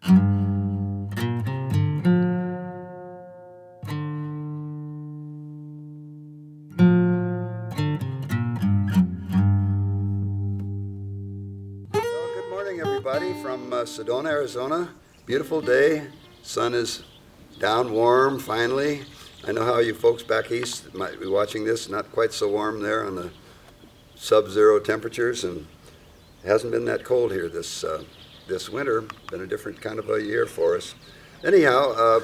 Good morning, everybody, from Sedona, Arizona. Beautiful day. Sun is down warm, finally. I know how you folks back east might be watching this. Not quite so warm there on the sub-zero temperatures, and it hasn't been that cold here this winter. Been a different kind of a year for us. Anyhow,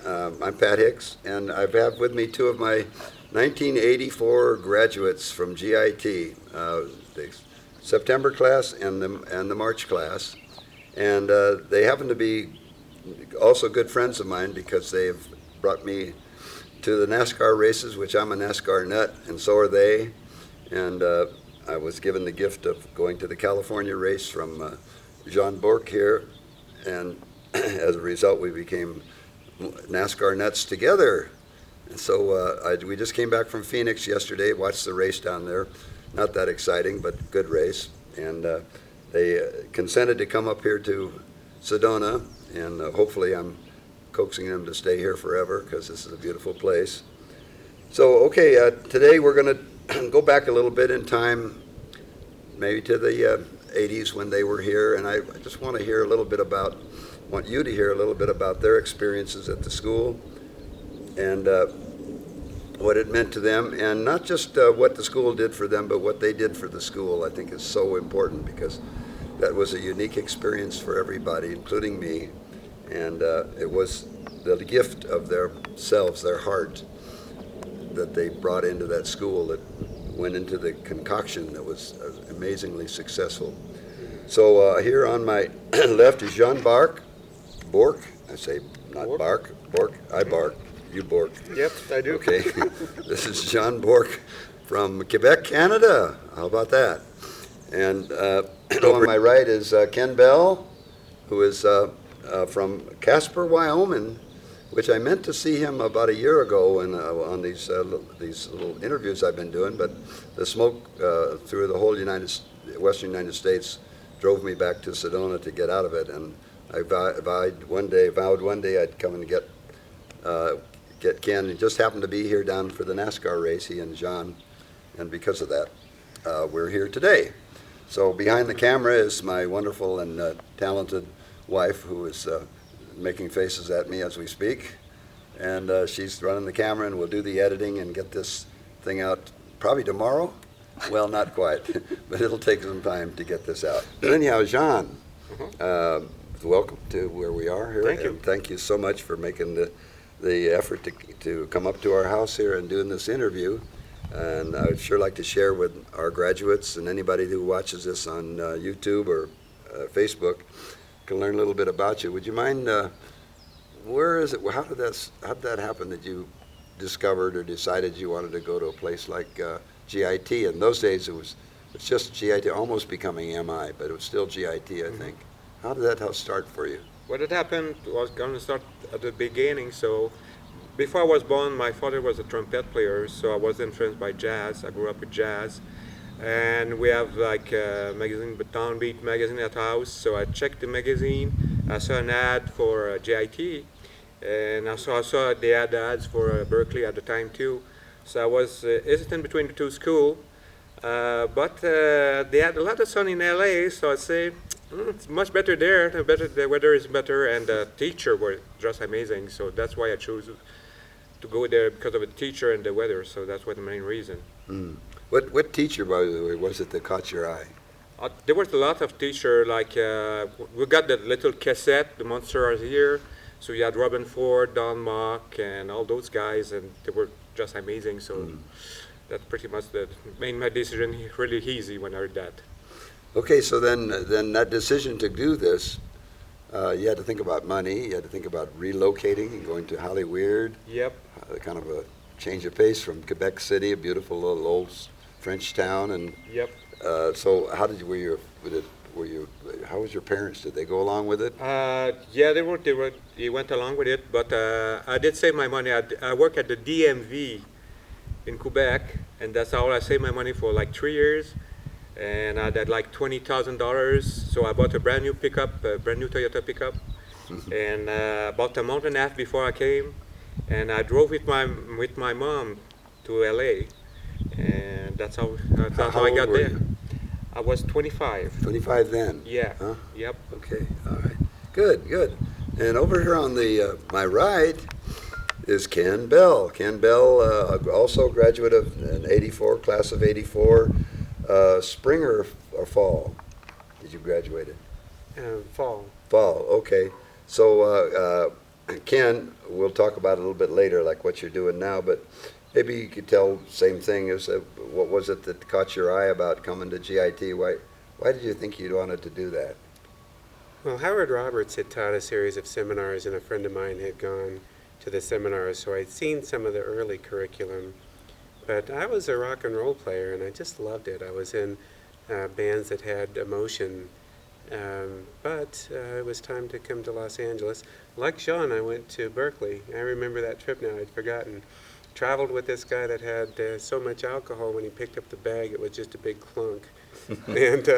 I'm Pat Hicks, and I have with me two of my 1984 graduates from GIT, the September class and the March class, and they happen to be also good friends of mine because they've brought me to the NASCAR races, which I'm a NASCAR nut, and so are they. And I was given the gift of going to the California race from Jean Borque here, and as a result, we became NASCAR nuts together. And so we just came back from Phoenix yesterday, watched the race down there. Not that exciting, but good race. And they consented to come up here to Sedona, and hopefully I'm coaxing them to stay here forever because this is a beautiful place. So, okay, today we're going to go back a little bit in time, maybe to the 80s when they were here, and I just want you to hear a little bit about their experiences at the school and what it meant to them, and not just what the school did for them, but what they did for the school. I think is so important because that was a unique experience for everybody, including me, and it was the gift of their selves, their heart, that they brought into that school that went into the concoction that was amazingly successful. So here on my left is Jean Borque. I say not Borque. Borque. I bark. You Borque. Yep, I do. Okay. This is Jean Borque from Quebec, Canada. How about that? And on my right is Ken Bell, who is from Casper, Wyoming, which I meant to see him about a year ago on these little interviews I've been doing, but the smoke through the whole Western United States drove me back to Sedona to get out of it, and I vowed one day I'd come and get Ken. He just happened to be here down for the NASCAR race, he and John, and because of that, we're here today. So behind the camera is my wonderful and talented wife, who is making faces at me as we speak, and she's running the camera, and we'll do the editing and get this thing out probably tomorrow. Well, not quite, but it'll take some time to get this out. But anyhow, Jean, welcome to where we are here. Thank you. And thank you so much for making the effort to come up to our house here and doing this interview. And I'd sure like to share with our graduates and anybody who watches this on YouTube or Facebook can learn a little bit about you. Would you mind, where is it, how did that happen that you discovered or decided you wanted to go to a place like GIT? In those days it's just GIT, almost becoming MI, but it was still GIT, I think. How did that start for you? What had happened was going to start at the beginning. So before I was born, my father was a trumpet player, so I was influenced by jazz. I grew up with jazz. And we have like a magazine, the Downbeat magazine at house. So I checked the magazine. I saw an ad for GIT, and I saw they had ads for Berkeley at the time too. So I was hesitant between the two schools, but they had a lot of sun in LA. So I say it's much better there. The weather is better, and the teacher were just amazing. So that's why I chose to go there, because of the teacher and the weather. So that's what the main reason. What teacher, by the way, was it that caught your eye? There was a lot of teachers, like we got the little cassette, The Monster Are Here. So you had Robin Ford, Don Mock, and all those guys, and they were just amazing. So that pretty much made my decision really easy when I heard that. Okay, so then that decision to do this, you had to think about money, you had to think about relocating and going to Hollyweird. Yep. Kind of a change of pace from Quebec City, a beautiful little old French town, and Yep. So how was your parents? Did they go along with it? Yeah, they went along with it, but I did save my money. I work at the DMV in Quebec, and that's how I saved my money for like 3 years. and I had like $20,000. So I bought a brand new pickup, a brand new Toyota pickup, and about a month and a half before I came, and I drove with my mom to LA, and that's how I old got were there. you? I was 25. 25 then? Yeah. Huh? Yep. Okay, all right. Good, good. And over here on the my right is Ken Bell. Ken Bell, also a graduate of an 84, class of 84. Spring or fall did you graduate in? Fall. Fall, okay. So, Ken, we'll talk about it a little bit later, like what you're doing now, but maybe you could tell same thing as what was it that caught your eye about coming to GIT? Why did you think you wanted to do that? Well, Howard Roberts had taught a series of seminars, and a friend of mine had gone to the seminars, so I'd seen some of the early curriculum. But I was a rock and roll player, and I just loved it. I was in bands that had emotion, but it was time to come to Los Angeles. Like Sean, I went to Berkeley. I remember that trip now. I'd forgotten. Traveled with this guy that had so much alcohol. When he picked up the bag, it was just a big clunk. And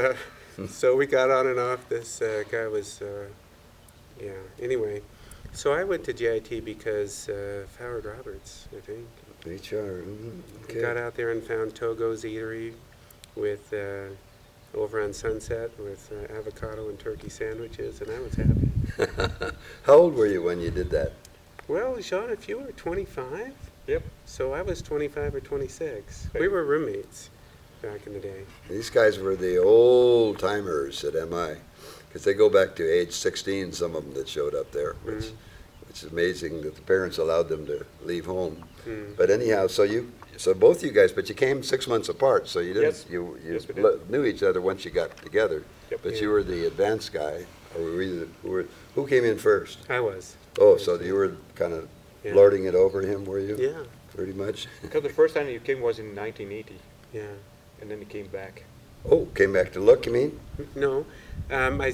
so we got on and off. This guy was, yeah. Anyway, so I went to GIT because of Howard Roberts, I think. HR, okay. Got out there and found Togo's Eatery with over on Sunset with avocado and turkey sandwiches, and I was happy. How old were you when you did that? Well, Sean, if you were 25, Yep. so I was 25 or 26. We were roommates back in the day. These guys were the old timers at MI, because they go back to age 16, some of them that showed up there, which is amazing that the parents allowed them to leave home. But anyhow, so both you guys, but you came 6 months apart, so you didn't, Yes. you Yes, we did. knew each other once you got together. Yep. But Yeah. you were the advanced guy, or who came in first? I was. Oh, so you were kind of Yeah. lording it over him, were you? Yeah, Pretty much? Because the first time you came was in 1980, yeah. and then you came back. Oh, came back to look, you mean? No, I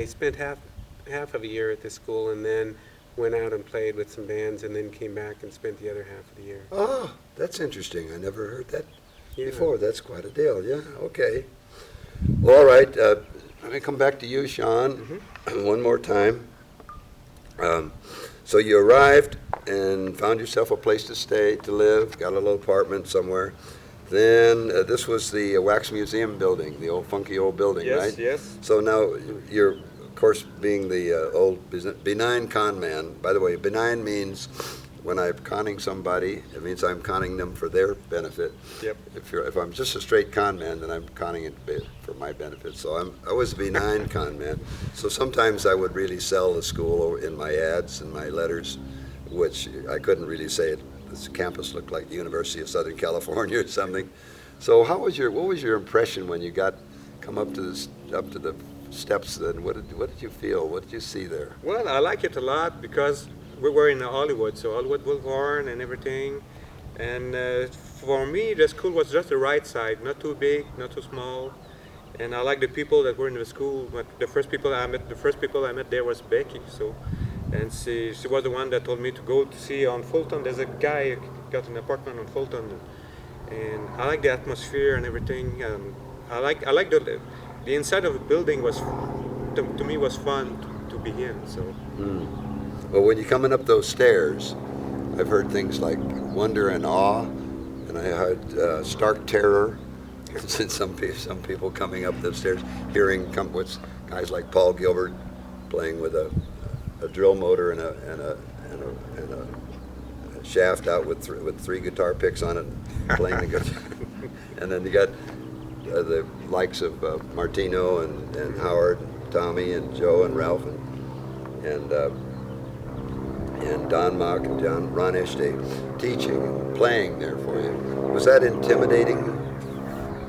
spent half of a year at this school, and then went out and played with some bands, and then came back and spent the other half of the year. Oh, that's interesting. I never heard that Yeah. before. That's quite a deal. Yeah, okay. Well, all right. Let me come back to you, Sean, one more time. So you arrived and found yourself a place to stay, to live, got a little apartment somewhere. Then this was the Wax Museum building, the old funky old building, Yes, right? yes. So now you're, of course, being the old benign con man. By the way, benign means when I'm conning somebody, it means I'm conning them for their benefit. Yep. If I'm just a straight con man, then I'm conning it for my benefit. So I was a benign con man. So sometimes I would really sell the school in my ads and my letters, which I couldn't really say it. This campus looked like the University of Southern California or something. So what was your impression when you come up to the steps? Then what did you feel? What did you see there? Well, I like it a lot because we were in Hollywood, so Hollywood Boulevard and everything. And for me, the school was just the right side, not too big, not too small. And I like the people that were in the school. But the first people I met there was Becky. So, and she was the one that told me to go to see on Fulton. There's a guy who got an apartment on Fulton, and I like the atmosphere and everything. I like the inside of the building was to me was fun to be in. So. Well, when you're coming up those stairs, I've heard things like wonder and awe, and I heard stark terror. some people coming up those stairs, hearing with guys like Paul Gilbert playing with a drill motor and a shaft out with three guitar picks on it, playing the guitar. And then you got the likes of Martino and Howard, and Tommy and Joe and Ralph and Don Mock and Ron Estee teaching and playing there for you. Was that intimidating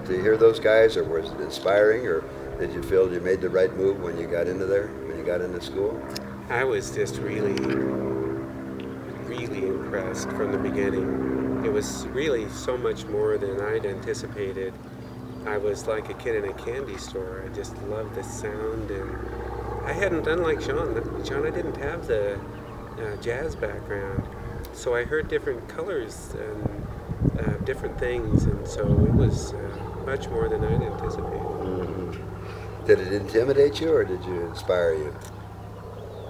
to hear those guys, or was it inspiring, or did you feel you made the right move when you got into there, when you got into school? I was just really, really impressed from the beginning. It was really so much more than I'd anticipated. I was like a kid in a candy store. I just loved the sound, and I hadn't, unlike Sean, I didn't have the jazz background, so I heard different colors and different things, and so it was much more than I'd anticipated. Did it intimidate you or did you inspire you?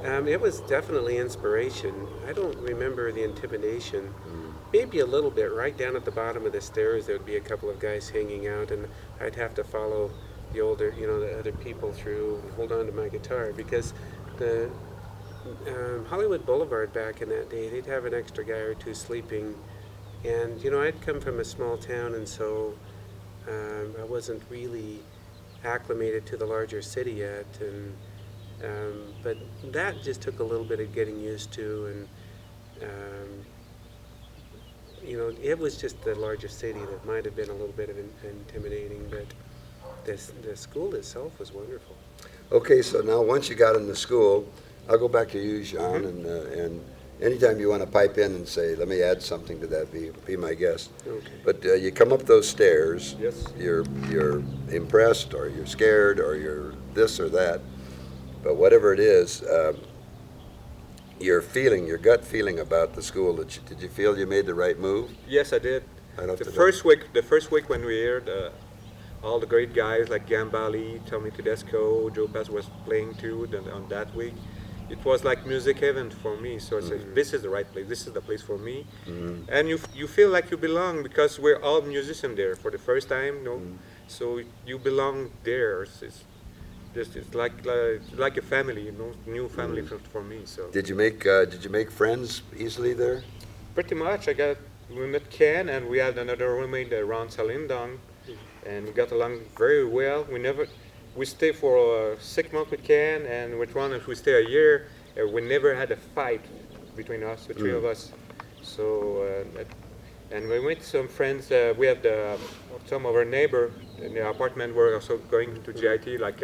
It was definitely inspiration. I don't remember the intimidation. Maybe a little bit. Right down at the bottom of the stairs, there would be a couple of guys hanging out, and I'd have to follow the older, the other people through and hold on to my guitar because the Hollywood Boulevard back in that day, they'd have an extra guy or two sleeping. And, I'd come from a small town, and so I wasn't really acclimated to the larger city yet. But that just took a little bit of getting used to. And, it was just the larger city that might have been a little bit of intimidating. But the school itself was wonderful. Okay, so now once you got into school, I'll go back to you, Jean, and anytime you want to pipe in and say, let me add something to that, be my guest. Okay. But you come up those stairs, Yes. you're impressed or you're scared or you're this or that, but whatever it is, your gut feeling about the school, did you feel you made the right move? Yes, I did. Right off The the first week when we heard all the great guys like Gambale, Tommy Tedesco, Joe Pass was playing too on that week, it was like music heaven for me. So I said, this is the right place. This is the place for me. And you feel like you belong because we're all musicians there for the first time. So you belong there. It's like a family, new family for me. So Did you make friends easily there? pretty much we met Ken and we had another roommate, Ron Salindong, and we got along very well. We stayed for 6 months with Ken, and with Ron, if we stay a year, we never had a fight between us, the three of us. So, and we met some friends. We had some of our neighbor in the apartment were also going to GIT, like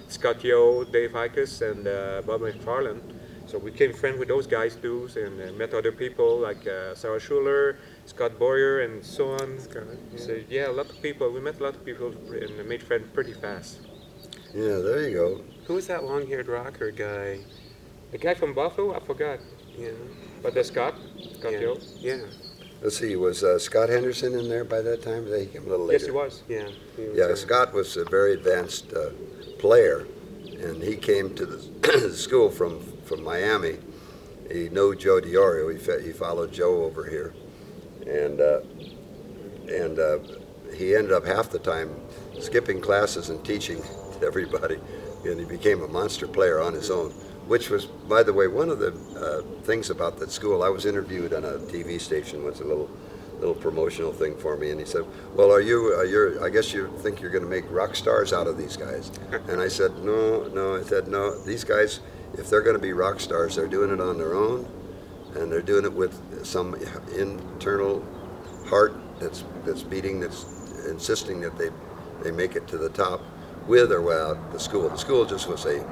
Scott Yo, Dave Hikus, and Bob McFarland. So we became friends with those guys too, and met other people like Sarah Schuler, Scott Boyer, and so on. So yeah, a lot of people. We met a lot of people and made friends pretty fast. Yeah, there you go. Who was that long-haired rocker guy? The guy from Buffalo, I forgot, Yeah. but the Scott Yeah. Yo. Yeah. Let's see, was Scott Henderson in there by that time? He came a little later. Yes, he was. Yeah. He was, Yeah, Scott was a very advanced player, and he came to the school from Miami. He knew Joe DiOrio. He followed Joe over here, and he ended up half the time skipping classes and teaching everybody, and he became a monster player on his own. Which was, by the way, one of the things about that school. I was interviewed on a TV station once, a little promotional thing for me, and he said, "Well, I guess you think you're going to make rock stars out of these guys?" And I said, "No." I said, "No. These guys, if they're going to be rock stars, they're doing it on their own, and they're doing it with some internal heart that's beating, that's insisting that they make it to the top, with or without the school. The school just was a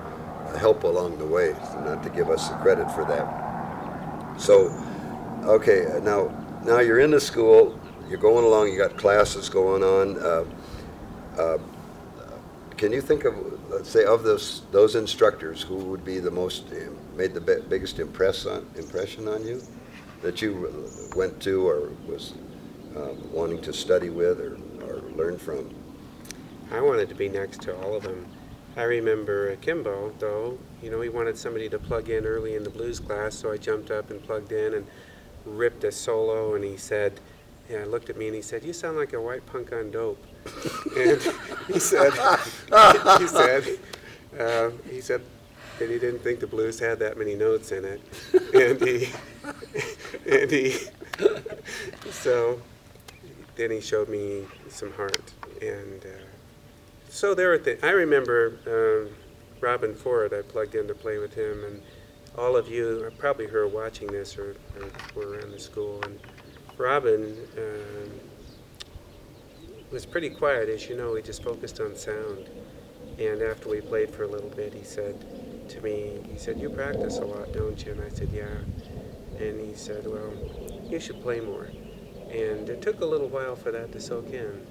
help along the way, not to give us the credit for that." So, okay, now you're in the school, you're going along, you got classes going on. Can you think of, let's say, of those instructors, who would be the most, made the biggest impression on you, that you went to or was wanting to study with or learn from? I wanted to be next to all of them. I remember Kimbo, though, he wanted somebody to plug in early in the blues class, so I jumped up and plugged in and ripped a solo, and he said, looked at me and he said, "You sound like a white punk on dope." And he said that he didn't think the blues had that many notes in it. So then he showed me some heart, and so there were I remember Robin Ford. I plugged in to play with him, and all of you probably who are watching this or were around the school. And Robin was pretty quiet, as you know. He just focused on sound. And after we played for a little bit, he said to me, "You practice a lot, don't you?" And I said, "Yeah." And he said, "Well, you should play more." And it took a little while for that to soak in.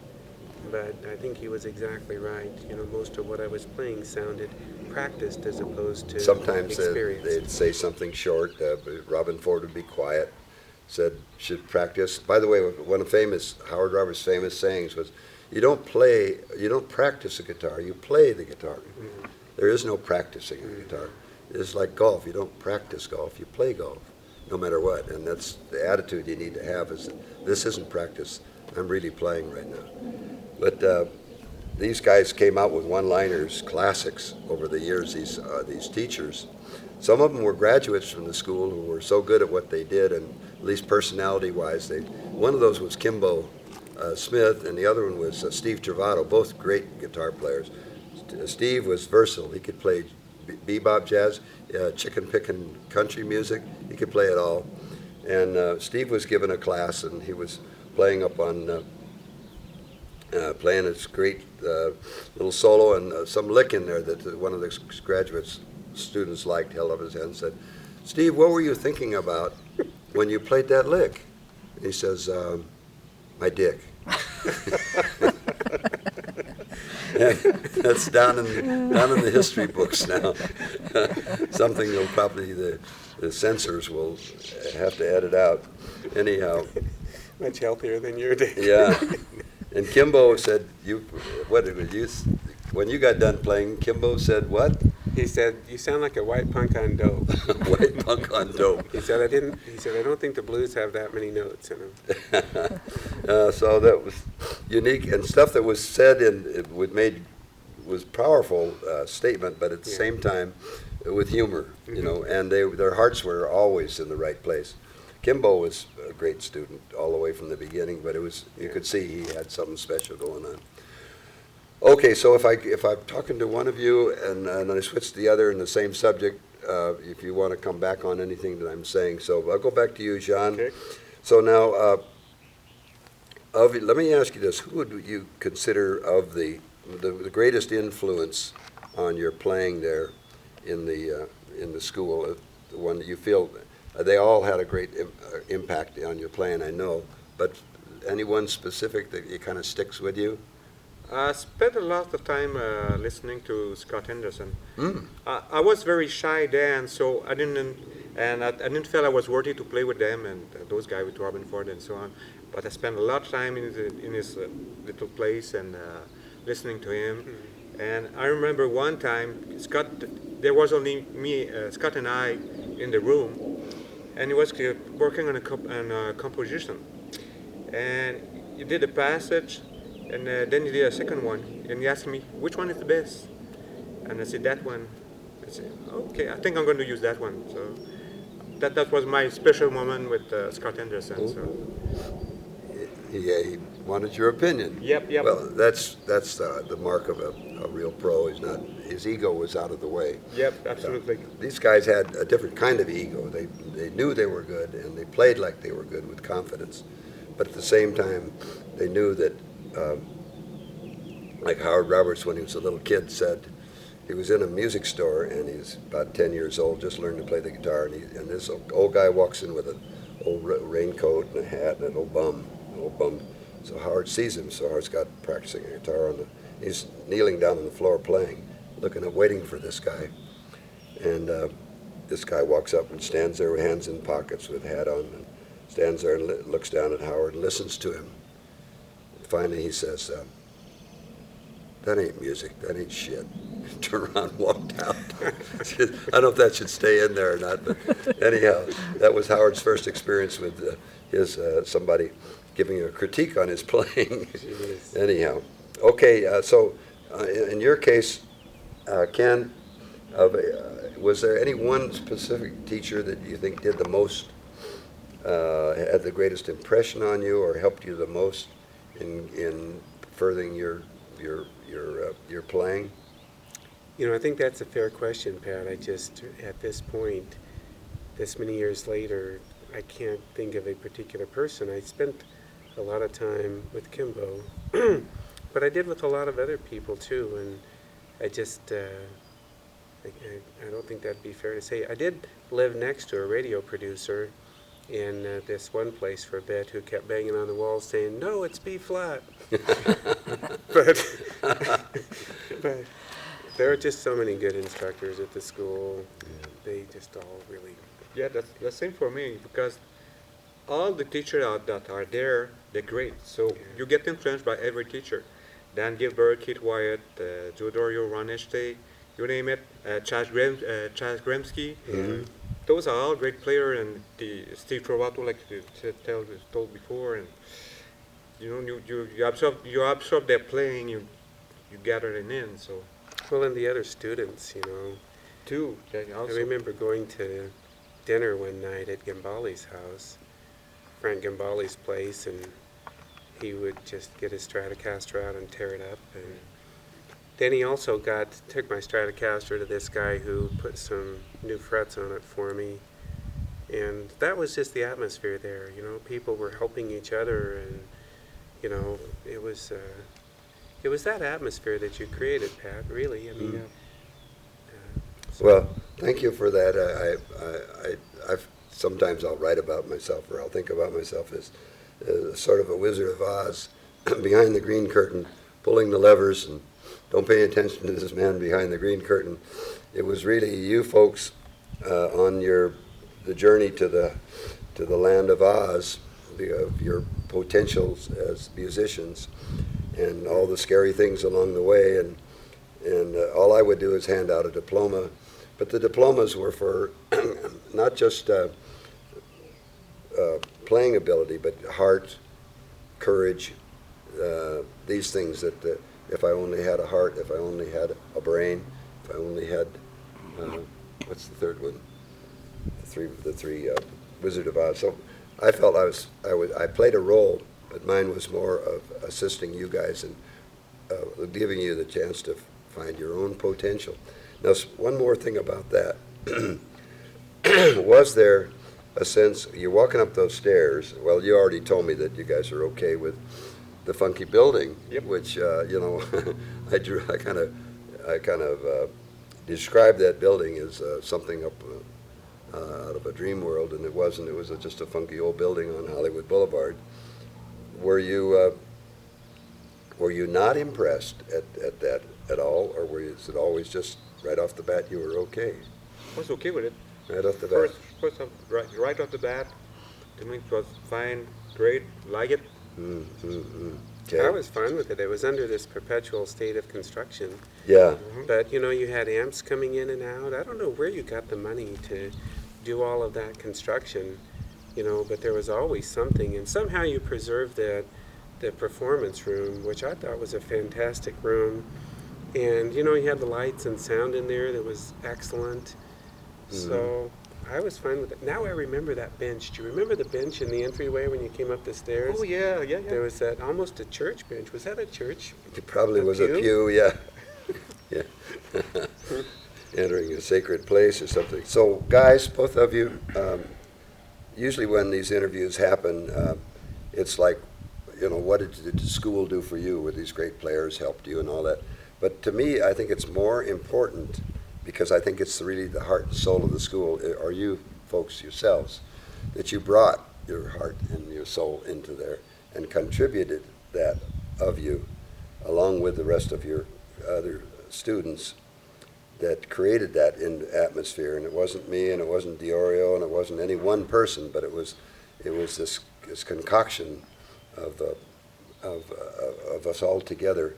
But I think he was exactly right. Most of what I was playing sounded practiced as opposed to Sometimes experienced. they'd say something short. Robin Ford would be quiet, said, "Should practice." By the way, one of Howard Roberts' famous sayings was, You don't play, you don't practice the guitar, you play the guitar. There is no practicing the guitar. It's like golf. You don't practice golf, you play golf, no matter what. And that's the attitude you need to have is, this isn't practice, I'm really playing right now. But these guys came out with one-liners, classics, over the years, these teachers. Some of them were graduates from the school who were so good at what they did, and at least personality-wise, one of those was Kimbo Smith, and the other one was Steve Travato, both great guitar players. Steve was versatile. He could play bebop jazz, chicken picking country music. He could play it all. And Steve was given a class, and he was playing up on playing his great little solo and some lick in there that one of the graduate students liked, held up his hand and said, "Steve, what were you thinking about when you played that lick?" And he says, "My dick." And that's down in the history books now. Something will probably the censors will have to edit out. Anyhow. Much healthier than your day. Yeah. And Kimbo said, when you got done playing, Kimbo said what? He said, "You sound like a white punk on dope." White punk on dope. He said, "I don't think the blues have that many notes in them." So that was unique, and stuff that was said was powerful statement, but at the same time with humor, you know, and their hearts were always in the right place. Kimbo was a great student all the way from the beginning, but you could see he had something special going on. Okay, so if I'm talking to one of you and I switch to the other in the same subject, if you want to come back on anything that I'm saying, so I'll go back to you, Jean. Okay. So now, let me ask you this: who would you consider of the greatest influence on your playing there in the school? The one that you feel they all had a great impact on your playing, I know, but anyone specific that it kind of sticks with you? I spent a lot of time listening to Scott Henderson. Mm. I was very shy then, so I didn't feel I was worthy to play with them and those guys with Robin Ford and so on. But I spent a lot of time in his little place and listening to him. And I remember one time, there was only me, Scott and I in the room, and he was working on a composition. And he did a passage, and then he did a second one, and he asked me, which one is the best? And I said, that one. I said, okay, I think I'm going to use that one. So that was my special moment with Scott Henderson. So. He wanted your opinion. Yep. Well, that's the mark of a real pro. His ego was out of the way. Yep, absolutely. These guys had a different kind of ego. They knew they were good, and they played like they were good with confidence. But at the same time, they knew that, like Howard Roberts, when he was a little kid, said he was in a music store, and he's about 10 years old, just learned to play the guitar, and this old guy walks in with an old raincoat and a hat and an old bum. So Howard sees him, so Howard's got practicing a guitar he's kneeling down on the floor playing, waiting for this guy. And this guy walks up and stands there with hands in pockets with a hat on, and stands there and looks down at Howard and listens to him. And finally he says, that ain't music, that ain't shit. Turned around and walked out. I don't know if that should stay in there or not, but anyhow, that was Howard's first experience with somebody giving a critique on his playing. Anyhow, okay, so in your case, Ken, was there any one specific teacher that you think did the most, had the greatest impression on you, or helped you the most in furthering your playing? You know, I think that's a fair question, Pat. I just, at this point, this many years later, I can't think of a particular person. I spent a lot of time with Kimbo, but I did with a lot of other people too, and I just, I don't think that'd be fair to say. I did live next to a radio producer in this one place for a bit who kept banging on the wall saying, "No, it's B flat." but there are just so many good instructors at the school. They just all really... Yeah, that's the same for me, because all the teachers that are there, they're great. So you get influenced by every teacher. Dan Gilbert, Keith Wyatt, Joe Dorio, Ron Echte, you name it, Chaz Gremsky. Those are all great players, and Steve Trovato, like you told before, and you absorb their playing, you gather it in. So Well, and the other students, too, I also. remember going to dinner one night at Gambali's house, Frank Gambali's place, and he would just get his Stratocaster out and tear it up. And then he also took my Stratocaster to this guy who put some new frets on it for me. And that was just the atmosphere there, people were helping each other, and, it was that atmosphere that you created, Pat, really. I mean, Well, thank you for that. I've sometimes I'll write about myself, or I'll think about myself as sort of a Wizard of Oz behind the green curtain, pulling the levers, and don't pay attention to this man behind the green curtain. It was really you folks on the journey to the land of Oz, of your potentials as musicians, and all the scary things along the way, and all I would do is hand out a diploma, but the diplomas were for not just playing ability, but heart, courage, these things that if I only had a heart, if I only had a brain, if I only had, what's the third one? The three Wizard of Oz. So I felt I played a role, but mine was more of assisting you guys and giving you the chance to find your own potential. Now, one more thing about that. Was there a sense, you're walking up those stairs, well, you already told me that you guys are okay with the funky building, Yep. which, I kind of described that building as something up out of a dream world, and it wasn't. It was just a funky old building on Hollywood Boulevard. Were you not impressed at that at all, or is it always just right off the bat you were okay? I was okay with it. Right off the bat. Right off the bat, to me it was fine, great, like it. Okay. I was fine with it. It was under this perpetual state of construction. Yeah. But, you had amps coming in and out. I don't know where you got the money to do all of that construction, but there was always something. And somehow you preserved the performance room, which I thought was a fantastic room. And, you had the lights and sound in there that was excellent. So I was fine with it. Now I remember that bench. Do you remember the bench in the entryway when you came up the stairs? Oh yeah. There was that almost a church bench. Was that a church? It probably was a pew, yeah. Yeah. Entering a sacred place or something. So, guys, both of you, usually when these interviews happen, it's like, what did the school do for you? Were these great players helped you and all that? But to me, I think it's more important, because I think it's really the heart and soul of the school, are you folks yourselves, that you brought your heart and your soul into there and contributed that of you, along with the rest of your other students, that created that in atmosphere. And it wasn't me, and it wasn't Diorio, and it wasn't any one person, but it was this concoction of us all together.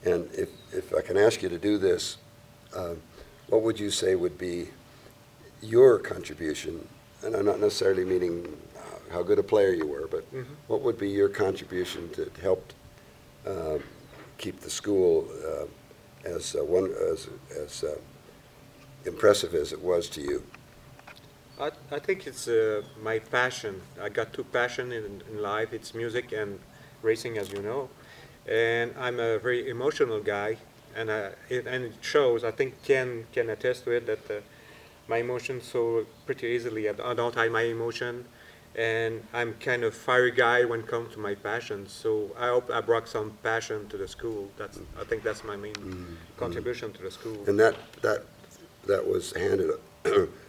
And if I can ask you to do this, what would you say would be your contribution? And I'm not necessarily meaning how good a player you were, but what would be your contribution to help keep the school as impressive as it was to you? I think it's my passion. I got two passions in life. It's music and racing, as you know. And I'm a very emotional guy, and it shows. I think Ken can attest to it, that my emotions so pretty easily. I don't hide my emotion, and I'm kind of fiery guy when it comes to my passion. So I hope I brought some passion to the school. I think that's my main contribution to the school. And that was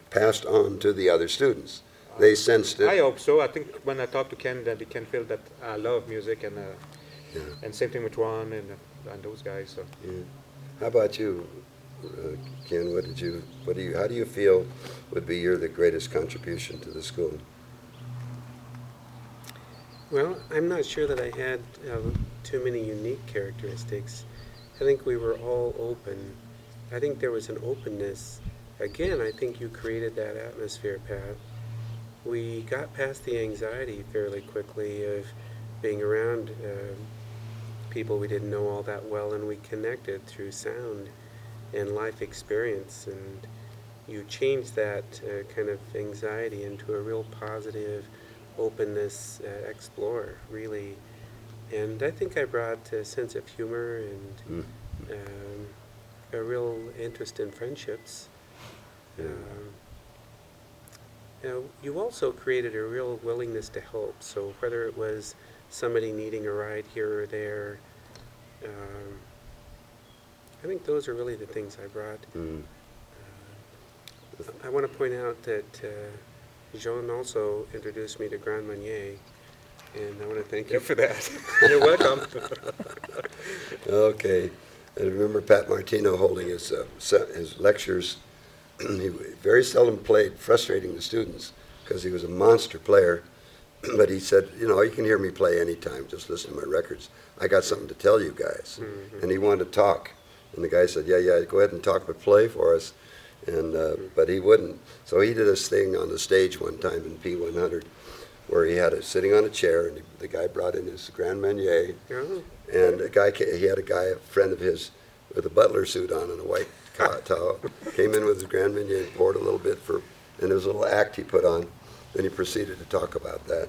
passed on to the other students. They sensed it. I hope so. I think when I talk to Ken, that he can feel that I love music, and and same thing with Ron and those guys. So. Yeah. How about you, Ken? How do you feel would be the greatest contribution to the school? Well, I'm not sure that I had too many unique characteristics. I think we were all open. I think there was an openness. Again, I think you created that atmosphere, Pat. We got past the anxiety fairly quickly of being around people we didn't know all that well, and we connected through sound and life experience. And you changed that kind of anxiety into a real positive openness explorer, really. And I think I brought a sense of humor and a real interest in friendships. You also created a real willingness to help. So whether it was somebody needing a ride here or there, I think those are really the things I brought. I want to point out that Jean also introduced me to Grand Marnier, and I want to thank you for that. You're welcome. Okay. I remember Pat Martino holding his lectures. He very seldom played, frustrating the students because he was a monster player. But he said, you can hear me play anytime. Just listen to my records. I got something to tell you guys. And he wanted to talk. And the guy said, yeah, go ahead and talk, but play for us. And but he wouldn't. So he did this thing on the stage one time in P100 where he had it sitting on a chair, and the guy brought in his Grand Marnier. And he had a friend of his with a butler suit on and a white towel, came in with his Grand Marnier and poured a little bit and there was a little act he put on. Then he proceeded to talk about that.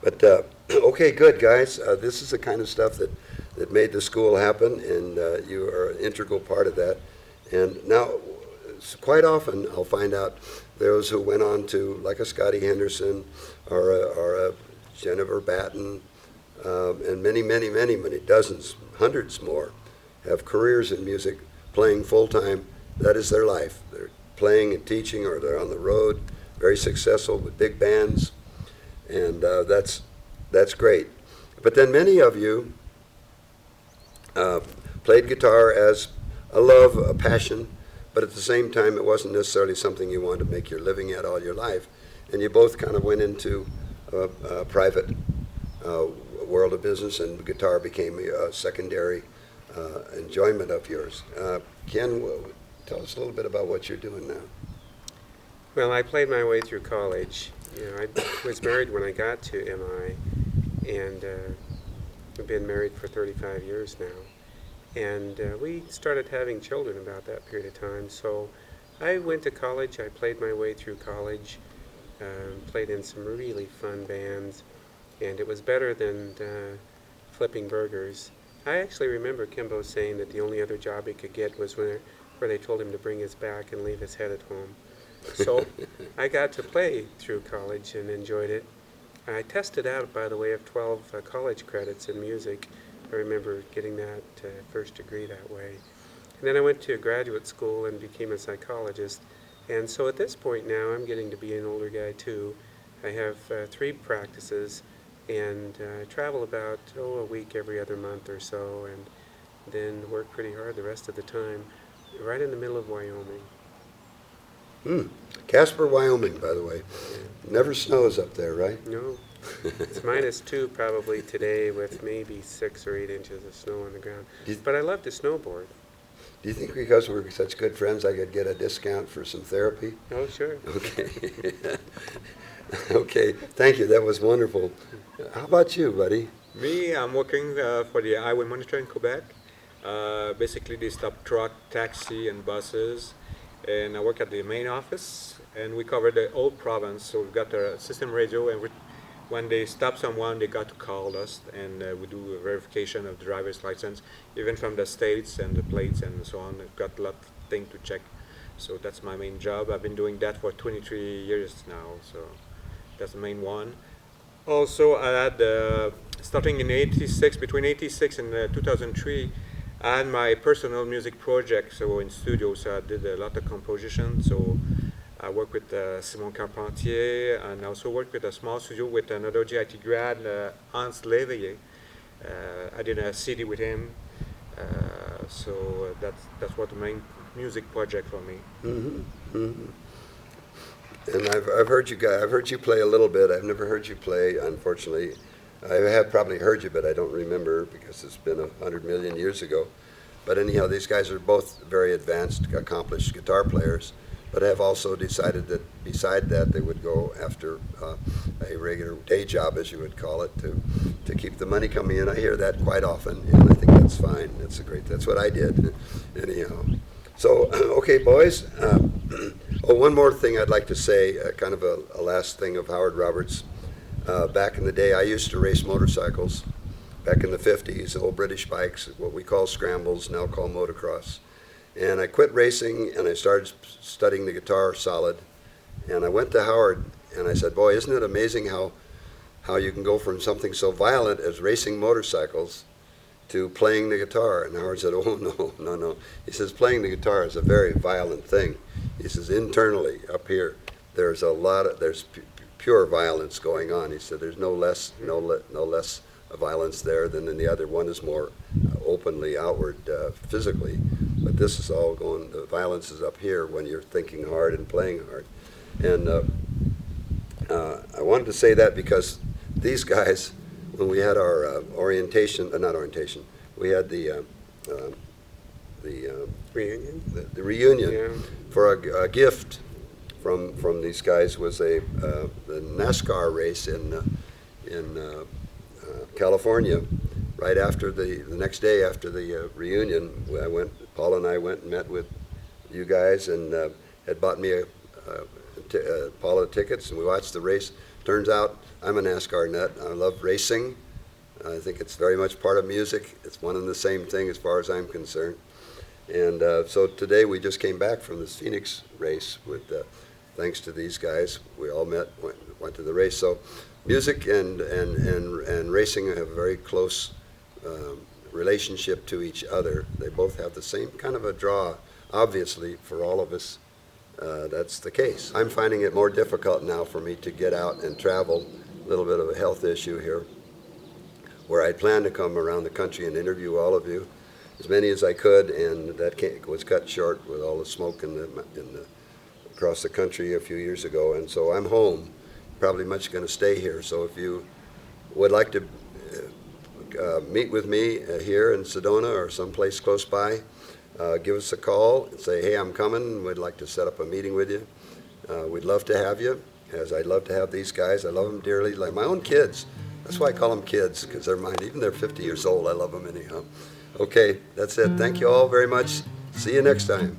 But okay, good guys. This is the kind of stuff that made the school happen, and you are an integral part of that. And now, quite often I'll find out those who went on to, like a Scotty Henderson or a Jennifer Batten, and many dozens, hundreds more, have careers in music, playing full-time. That is their life. They're playing and teaching, or they're on the road, very successful with big bands, and that's great. But then many of you played guitar as a love, a passion, but at the same time it wasn't necessarily something you wanted to make your living at all your life, and you both kind of went into a private world of business, and guitar became a secondary enjoyment of yours. Ken, tell us a little bit about what you're doing now. Well, I played my way through college. I was married when I got to MI, and we've been married for 35 years now. And we started having children about that period of time. So I went to college. I played my way through college, played in some really fun bands, and it was better than flipping burgers. I actually remember Kimbo saying that the only other job he could get was where they told him to bring his back and leave his head at home. So I got to play through college and enjoyed it. I tested out, by the way, of 12 college credits in music. I remember getting that first degree that way. And then I went to graduate school and became a psychologist. And so at this point now, I'm getting to be an older guy too. I have 3 practices, and I travel about a week every other month or so, and then work pretty hard the rest of the time, right in the middle of Wyoming. Casper, Wyoming, by the way. Never snows up there, right? No. It's -2 probably today, with maybe 6 or 8 inches of snow on the ground. But I love to snowboard. Do you think because we're such good friends I could get a discount for some therapy? Oh, sure. Okay. Okay, thank you. That was wonderful. How about you, buddy? Me, I'm working for the highway monitor in Quebec. Basically, they stop truck, taxi, and buses. And I work at the main office, and we cover the whole province. So we've got a system radio, and when they stop someone, they got to call us, and we do a verification of the driver's license, even from the states and the plates and so on. I've got a lot of things to check. So that's my main job. I've been doing that for 23 years now, so that's the main one. Also, I had, starting in '86, between '86 and 2003, I had my personal music project, so in studio, so I did a lot of composition. So I worked with Simon Carpentier, and I also worked with a small studio with another GIT grad, Hans Leveillé. I did a CD with him, so that's what the main music project for me. And I've heard you guys. I've heard you play a little bit. I've never heard you play, unfortunately. I have probably heard you, but I don't remember because it's been 100 million years ago. But anyhow, these guys are both very advanced, accomplished guitar players, but have also decided that beside that they would go after a regular day job, as you would call it, to keep the money coming in. I hear that quite often, and I think that's fine. That's what I did. Anyhow. So, okay, boys. One more thing I'd like to say, kind of a last thing of Howard Roberts. Back in the day, I used to race motorcycles. Back in the 50s, old British bikes, what we call scrambles, now called motocross. And I quit racing and I started studying the guitar solid. And I went to Howard and I said, boy, isn't it amazing how you can go from something so violent as racing motorcycles to playing the guitar? And Howard said, oh, no. He says, playing the guitar is a very violent thing. He says, internally up here, there's pure violence going on. He said, there's no less violence there than in the other. One is more openly outward physically, but this is all going, the violence is up here when you're thinking hard and playing hard. And I wanted to say that because these guys, when we had our we had the Reunion? the reunion Yeah. for a gift from these guys was the NASCAR race in California. Right after the next day after the reunion, Paul and I went and met with you guys and had bought me Paula tickets, and we watched the race. Turns out I'm a NASCAR nut. I love racing. I think it's very much part of music. It's one and the same thing as far as I'm concerned. And so today we just came back from this Phoenix race with, thanks to these guys. We all went to the race. So music and racing have a very close relationship to each other. They both have the same kind of a draw. Obviously, for all of us, that's the case. I'm finding it more difficult now for me to get out and travel. A little bit of a health issue here, where I planned to come around the country and interview all of you, as many as I could, and that was cut short with all the smoke across the country a few years ago. And so I'm home, probably much going to stay here. So if you would like to meet with me here in Sedona or someplace close by, give us a call and say, hey, I'm coming. We'd like to set up a meeting with you. We'd love to have you, as I'd love to have these guys. I love them dearly, like my own kids. That's why I call them kids, because they're mine. Even they're 50 years old, I love them anyhow. Okay, that's it. Thank you all very much. See you next time.